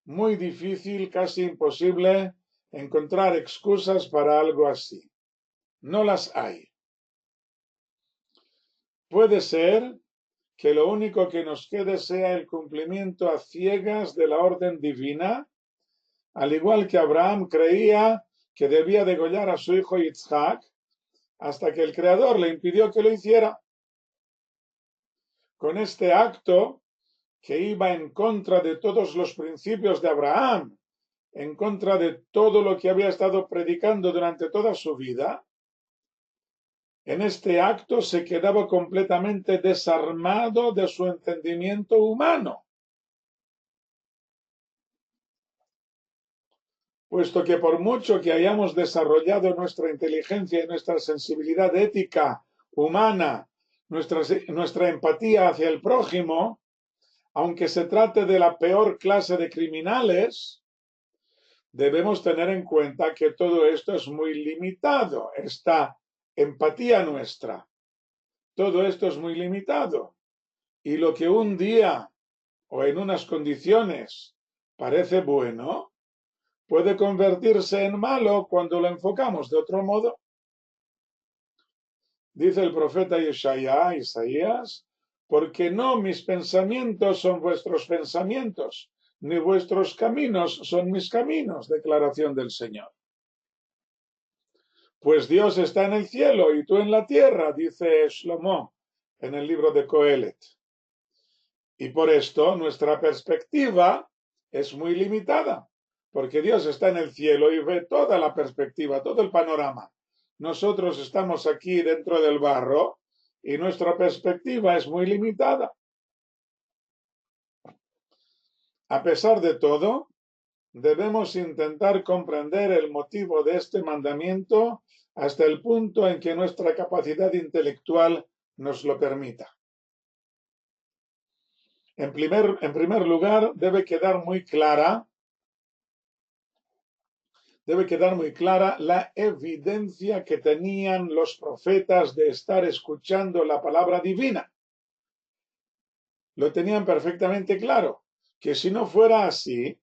muy difícil, casi imposible, encontrar excusas para algo así. No las hay. Puede ser que lo único que nos quede sea el cumplimiento a ciegas de la orden divina, al igual que Abraham creía que debía degollar a su hijo Yitzhak, hasta que el Creador le impidió que lo hiciera. Con este acto, que iba en contra de todos los principios de Abraham, en contra de todo lo que había estado predicando durante toda su vida, en este acto se quedaba completamente desarmado de su entendimiento humano. Puesto que por mucho que hayamos desarrollado nuestra inteligencia y nuestra sensibilidad ética humana, nuestra empatía hacia el prójimo, aunque se trate de la peor clase de criminales, debemos tener en cuenta que todo esto es muy limitado, esta empatía nuestra. Todo esto es muy limitado. Y lo que un día o en unas condiciones parece bueno, puede convertirse en malo cuando lo enfocamos de otro modo. Dice el profeta Isaías, porque no mis pensamientos son vuestros pensamientos, ni vuestros caminos son mis caminos, declaración del Señor. Pues Dios está en el cielo y tú en la tierra, dice Shlomo en el libro de Coelet. Y por esto nuestra perspectiva es muy limitada, porque Dios está en el cielo y ve toda la perspectiva, todo el panorama. Nosotros estamos aquí dentro del barro y nuestra perspectiva es muy limitada. A pesar de todo, debemos intentar comprender el motivo de este mandamiento hasta el punto en que nuestra capacidad intelectual nos lo permita. En primer lugar, debe quedar muy clara la evidencia que tenían los profetas de estar escuchando la palabra divina. Lo tenían perfectamente claro, que si no fuera así,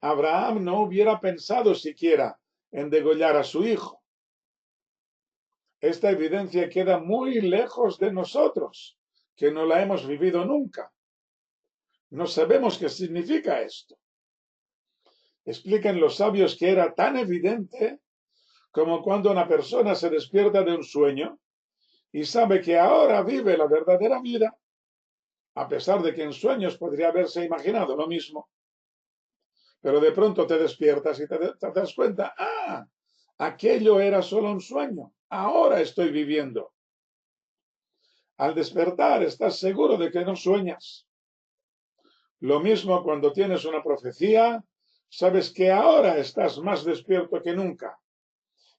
Abraham no hubiera pensado siquiera en degollar a su hijo. Esta evidencia queda muy lejos de nosotros, que no la hemos vivido nunca. No sabemos qué significa esto. Explican los sabios que era tan evidente como cuando una persona se despierta de un sueño y sabe que ahora vive la verdadera vida, a pesar de que en sueños podría haberse imaginado lo mismo. Pero de pronto te despiertas y te das cuenta, aquello era solo un sueño, ahora estoy viviendo. Al despertar estás seguro de que no sueñas. Lo mismo cuando tienes una profecía, sabes que ahora estás más despierto que nunca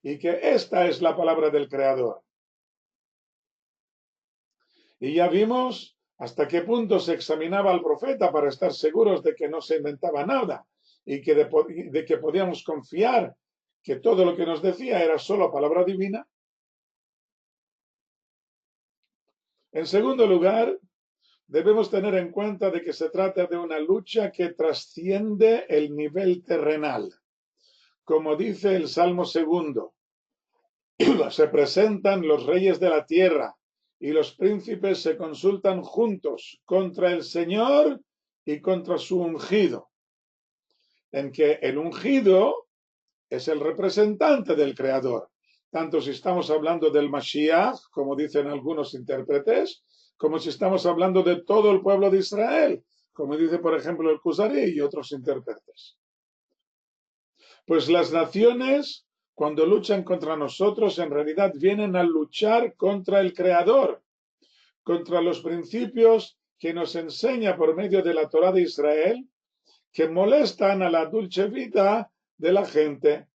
y que esta es la palabra del Creador. Y ya vimos hasta qué punto se examinaba al profeta para estar seguros de que no se inventaba nada y que de que podíamos confiar que todo lo que nos decía era solo palabra divina. En segundo lugar, debemos tener en cuenta de que se trata de una lucha que trasciende el nivel terrenal. Como dice el Salmo segundo, se presentan los reyes de la tierra y los príncipes se consultan juntos contra el Señor y contra su ungido, en que el ungido es el representante del Creador, tanto si estamos hablando del Mashiach, como dicen algunos intérpretes, como si estamos hablando de todo el pueblo de Israel, como dice por ejemplo el Kuzari y otros intérpretes. Pues las naciones, cuando luchan contra nosotros, en realidad vienen a luchar contra el Creador, contra los principios que nos enseña por medio de la Torá de Israel, que molestan a la dulce vida de la gente,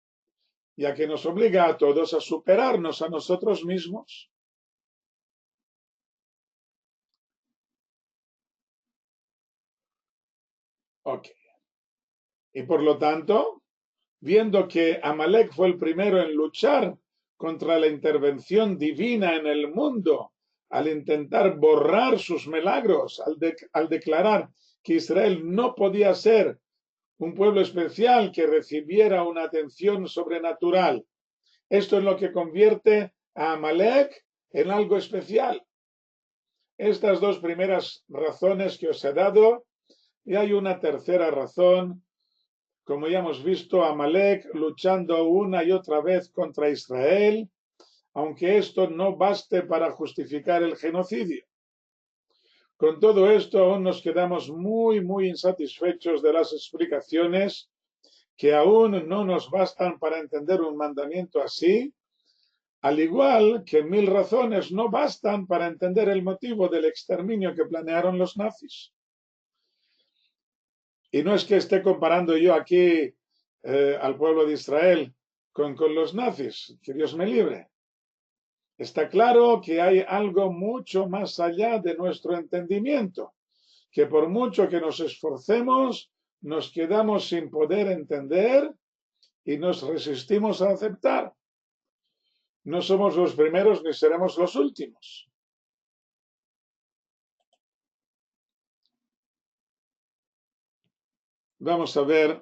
ya que nos obliga a todos a superarnos a nosotros mismos. Ok. Y por lo tanto, viendo que Amalek fue el primero en luchar contra la intervención divina en el mundo, al intentar borrar sus milagros, al declarar que Israel no podía ser un pueblo especial que recibiera una atención sobrenatural. Esto es lo que convierte a Amalek en algo especial. Estas dos primeras razones que os he dado, y hay una tercera razón. Como ya hemos visto, Amalek luchando una y otra vez contra Israel, aunque esto no baste para justificar el genocidio. Con todo esto aún nos quedamos muy insatisfechos de las explicaciones que aún no nos bastan para entender un mandamiento así, al igual que 1000 razones no bastan para entender el motivo del exterminio que planearon los nazis. Y no es que esté comparando yo aquí al pueblo de Israel con los nazis, que Dios me libre. Está claro que hay algo mucho más allá de nuestro entendimiento, que por mucho que nos esforcemos, nos quedamos sin poder entender y nos resistimos a aceptar. No somos los primeros ni seremos los últimos. Vamos a ver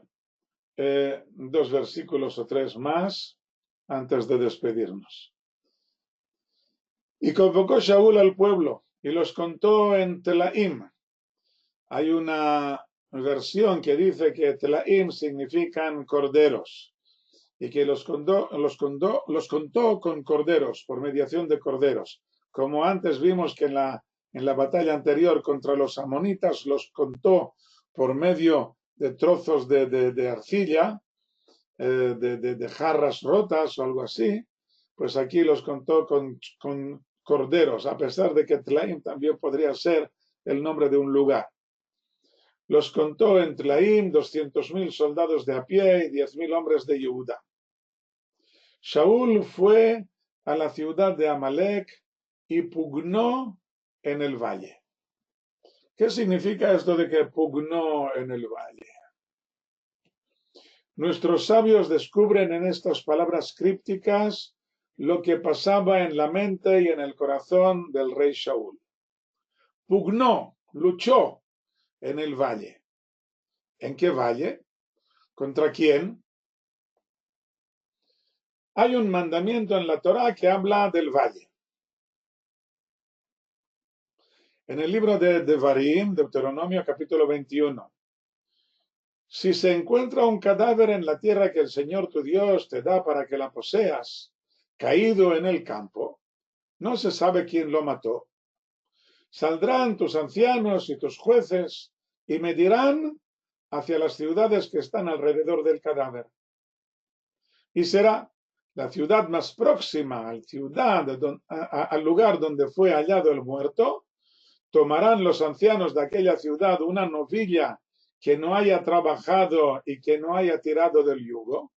dos versículos o tres más antes de despedirnos. Y convocó Shaul al pueblo y los contó en Telaim. Hay una versión que dice que Telaim significan corderos y que los contó con corderos, por mediación de corderos. Como antes vimos que en la batalla anterior contra los amonitas los contó por medio de trozos de arcilla, de jarras rotas o algo así, pues aquí los contó con corderos, a pesar de que Tlaim también podría ser el nombre de un lugar. Los contó en Tlaim 200.000 soldados de a pie y 10.000 hombres de Yehuda. Shaul fue a la ciudad de Amalek y pugnó en el valle. ¿Qué significa esto de que pugnó en el valle? Nuestros sabios descubren en estas palabras crípticas lo que pasaba en la mente y en el corazón del rey Shaul. Pugnó, luchó en el valle. ¿En qué valle? ¿Contra quién? Hay un mandamiento en la Torá que habla del valle. En el libro de Devarim, Deuteronomio capítulo 21, Si se encuentra un cadáver en la tierra que el Señor tu Dios te da para que la poseas, caído en el campo, no se sabe quién lo mató. Saldrán tus ancianos y tus jueces y medirán hacia las ciudades que están alrededor del cadáver. Y será la ciudad más próxima al lugar donde fue hallado el muerto. Tomarán los ancianos de aquella ciudad una novilla que no haya trabajado y que no haya tirado del yugo,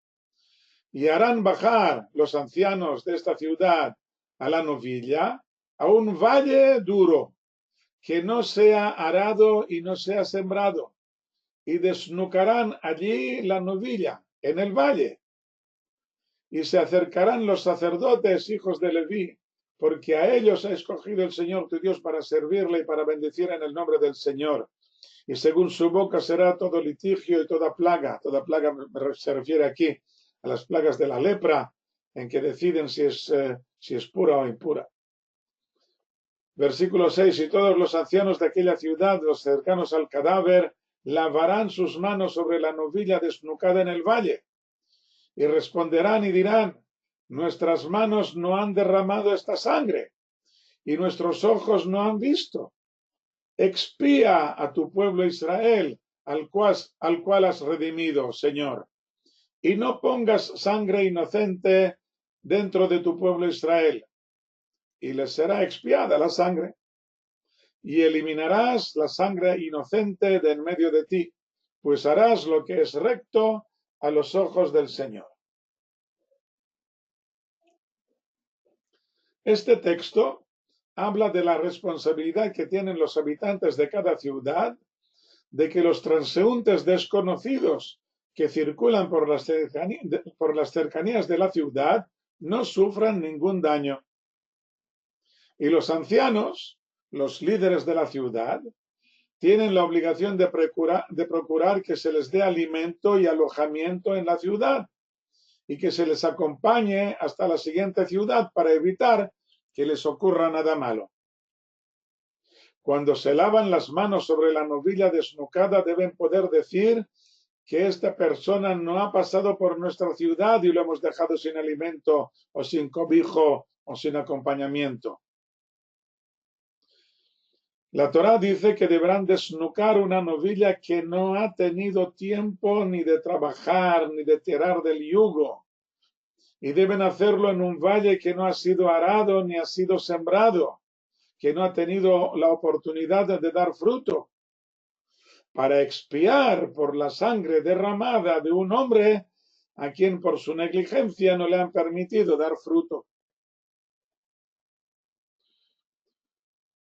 y harán bajar los ancianos de esta ciudad a la novilla, a un valle duro, que no sea arado y no sea sembrado, y desnucarán allí la novilla, en el valle, y se acercarán los sacerdotes, hijos de Leví, porque a ellos ha escogido el Señor tu Dios para servirle y para bendecir en el nombre del Señor. Y según su boca será todo litigio y toda plaga se refiere aquí a las plagas de la lepra, en que deciden si es pura o impura. Versículo 6, y todos los ancianos de aquella ciudad, los cercanos al cadáver, lavarán sus manos sobre la novilla desnucada en el valle, y responderán y dirán, nuestras manos no han derramado esta sangre, y nuestros ojos no han visto. Expía a tu pueblo Israel, al cual has redimido, Señor, y no pongas sangre inocente dentro de tu pueblo Israel, y les será expiada la sangre, y eliminarás la sangre inocente de en medio de ti, pues harás lo que es recto a los ojos del Señor. Este texto habla de la responsabilidad que tienen los habitantes de cada ciudad de que los transeúntes desconocidos que circulan por las cercanías de la ciudad no sufran ningún daño. Y los ancianos, los líderes de la ciudad, tienen la obligación de procurar que se les dé alimento y alojamiento en la ciudad y que se les acompañe hasta la siguiente ciudad para evitar que les ocurra nada malo. Cuando se lavan las manos sobre la novilla desnucada, deben poder decir que esta persona no ha pasado por nuestra ciudad y lo hemos dejado sin alimento o sin cobijo o sin acompañamiento. La Torá dice que deberán desnucar una novilla que no ha tenido tiempo ni de trabajar ni de tirar del yugo, y deben hacerlo en un valle que no ha sido arado ni ha sido sembrado, que no ha tenido la oportunidad de dar fruto, para expiar por la sangre derramada de un hombre a quien por su negligencia no le han permitido dar fruto.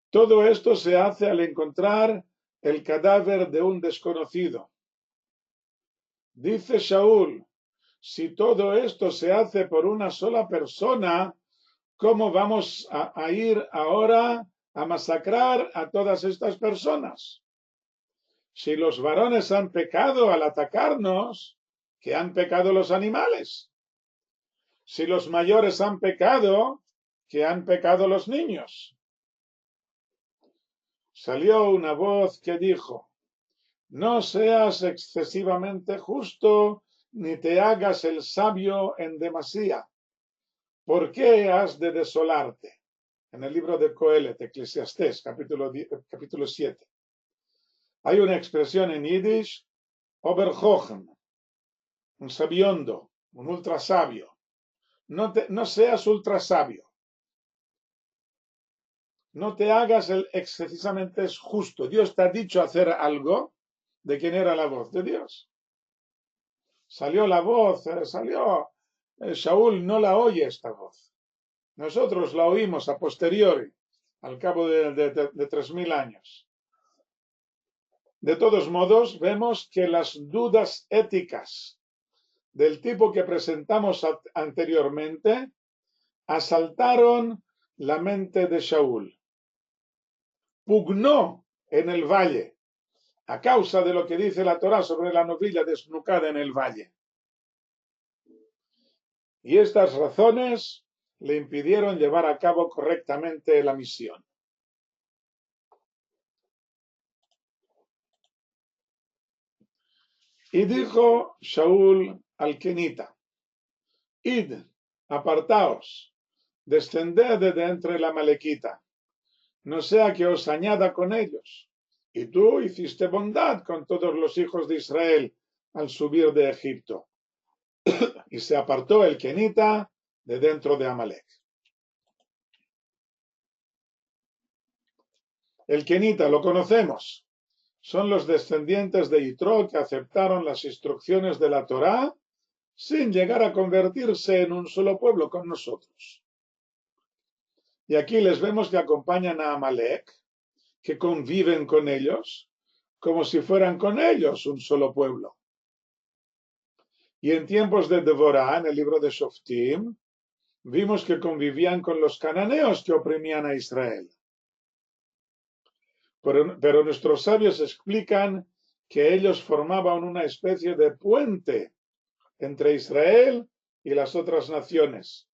Todo esto se hace al encontrar el cadáver de un desconocido. Dice Shaul, si todo esto se hace por una sola persona, ¿cómo vamos a ir ahora a masacrar a todas estas personas? Si los varones han pecado al atacarnos, ¿qué han pecado los animales? Si los mayores han pecado, ¿qué han pecado los niños? Salió una voz que dijo, no seas excesivamente justo, ni te hagas el sabio en demasía. ¿Por qué has de desolarte? En el libro de Coelet, Eclesiastés, capítulo 7. Hay una expresión en Yiddish, Oberhochen, un sabiondo, un ultra sabio. No seas ultra sabio. No te hagas el excesivamente justo. Dios te ha dicho hacer algo. ¿De quién era la voz? De Dios. Salió la voz, Shaul no la oye esta voz. Nosotros la oímos a posteriori, al cabo de 3000 años. De todos modos, vemos que las dudas éticas del tipo que presentamos anteriormente asaltaron la mente de Shaul. Pugnó en el valle a causa de lo que dice la Torá sobre la novilla desnucada en el valle. Y estas razones le impidieron llevar a cabo correctamente la misión. Y dijo Shaul al kenita: Id, apartaos, descended de entre la Amalequita, no sea que os añada con ellos. Y tú hiciste bondad con todos los hijos de Israel al subir de Egipto. Y se apartó el kenita de dentro de Amalek. El kenita lo conocemos. Son los descendientes de Yitro que aceptaron las instrucciones de la Torá sin llegar a convertirse en un solo pueblo con nosotros. Y aquí les vemos que acompañan a Amalek, que conviven con ellos, como si fueran con ellos un solo pueblo. Y en tiempos de Devorá, en el libro de Shoftim, vimos que convivían con los cananeos que oprimían a Israel. Pero nuestros sabios explican que ellos formaban una especie de puente entre Israel y las otras naciones,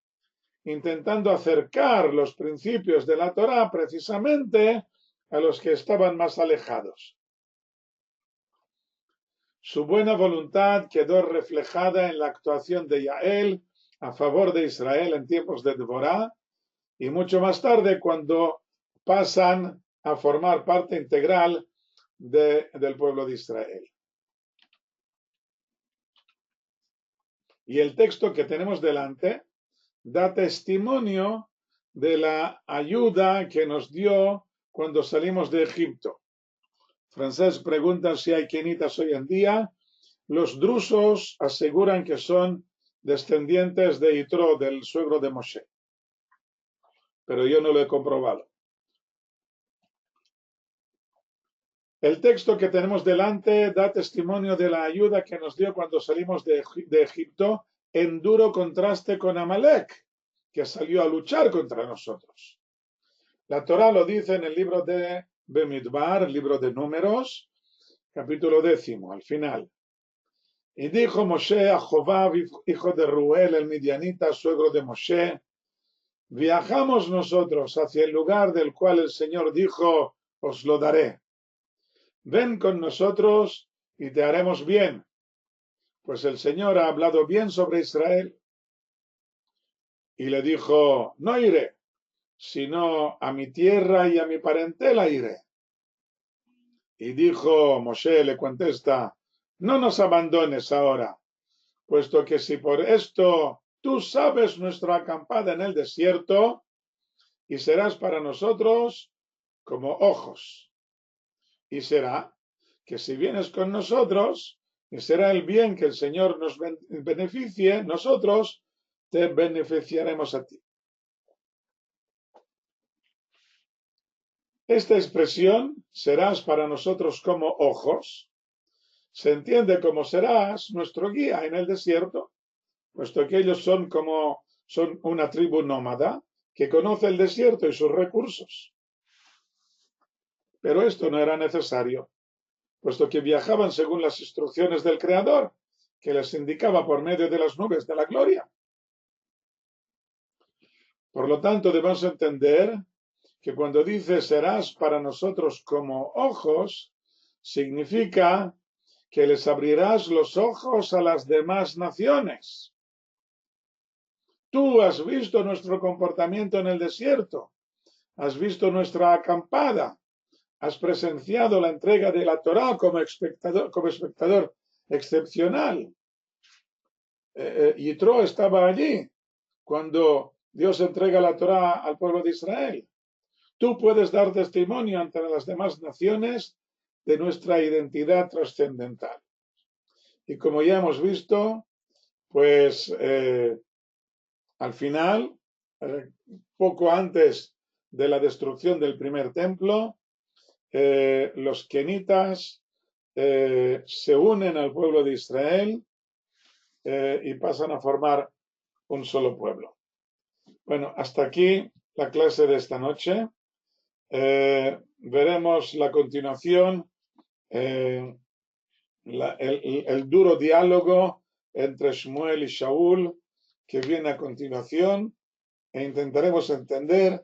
intentando acercar los principios de la Torá precisamente a los que estaban más alejados. Su buena voluntad quedó reflejada en la actuación de Yael a favor de Israel en tiempos de Devorá y mucho más tarde cuando pasan a formar parte integral del pueblo de Israel. Y el texto que tenemos delante da testimonio de la ayuda que nos dio cuando salimos de Egipto. Francés pregunta si hay kenitas hoy en día. Los drusos aseguran que son descendientes de Yitro, del suegro de Moshe, pero yo no lo he comprobado. El texto que tenemos delante da testimonio de la ayuda que nos dio cuando salimos de Egipto, en duro contraste con Amalek, que salió a luchar contra nosotros. La Torá lo dice en el libro de Bemidbar, el libro de Números, capítulo 10, al final. Y dijo Moshe a Jobab, hijo de Ruel, el midianita, suegro de Moshe: viajamos nosotros hacia el lugar del cual el Señor dijo: os lo daré. Ven con nosotros y te haremos bien, pues el Señor ha hablado bien sobre Israel. Y le dijo: no iré, sino a mi tierra y a mi parentela iré. Y dijo Moshe, le contesta: no nos abandones ahora, puesto que si por esto tú sabes nuestra acampada en el desierto, y serás para nosotros como ojos. Y será que si vienes con nosotros, y será el bien que el Señor nos beneficie, nosotros te beneficiaremos a ti. Esta expresión, serás para nosotros como ojos, se entiende como serás nuestro guía en el desierto, puesto que ellos son una tribu nómada que conoce el desierto y sus recursos. Pero esto no era necesario, puesto que viajaban según las instrucciones del Creador, que les indicaba por medio de las nubes de la gloria. Por lo tanto, debemos entender que cuando dice serás para nosotros como ojos, significa que les abrirás los ojos a las demás naciones. Tú has visto nuestro comportamiento en el desierto, has visto nuestra acampada, has presenciado la entrega de la Torá como espectador excepcional. Yitro estaba allí cuando Dios entrega la Torá al pueblo de Israel. Tú puedes dar testimonio ante las demás naciones de nuestra identidad trascendental. Y como ya hemos visto, pues al final, poco antes de la destrucción del primer templo, los kenitas se unen al pueblo de Israel y pasan a formar un solo pueblo. Bueno, hasta aquí la clase de esta noche. Veremos la continuación, el duro diálogo entre Shmuel y Shaul, que viene a continuación, e intentaremos entender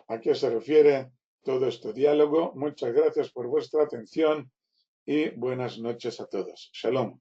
a qué se refiere todo este diálogo. Muchas gracias por vuestra atención y buenas noches a todos. Shalom.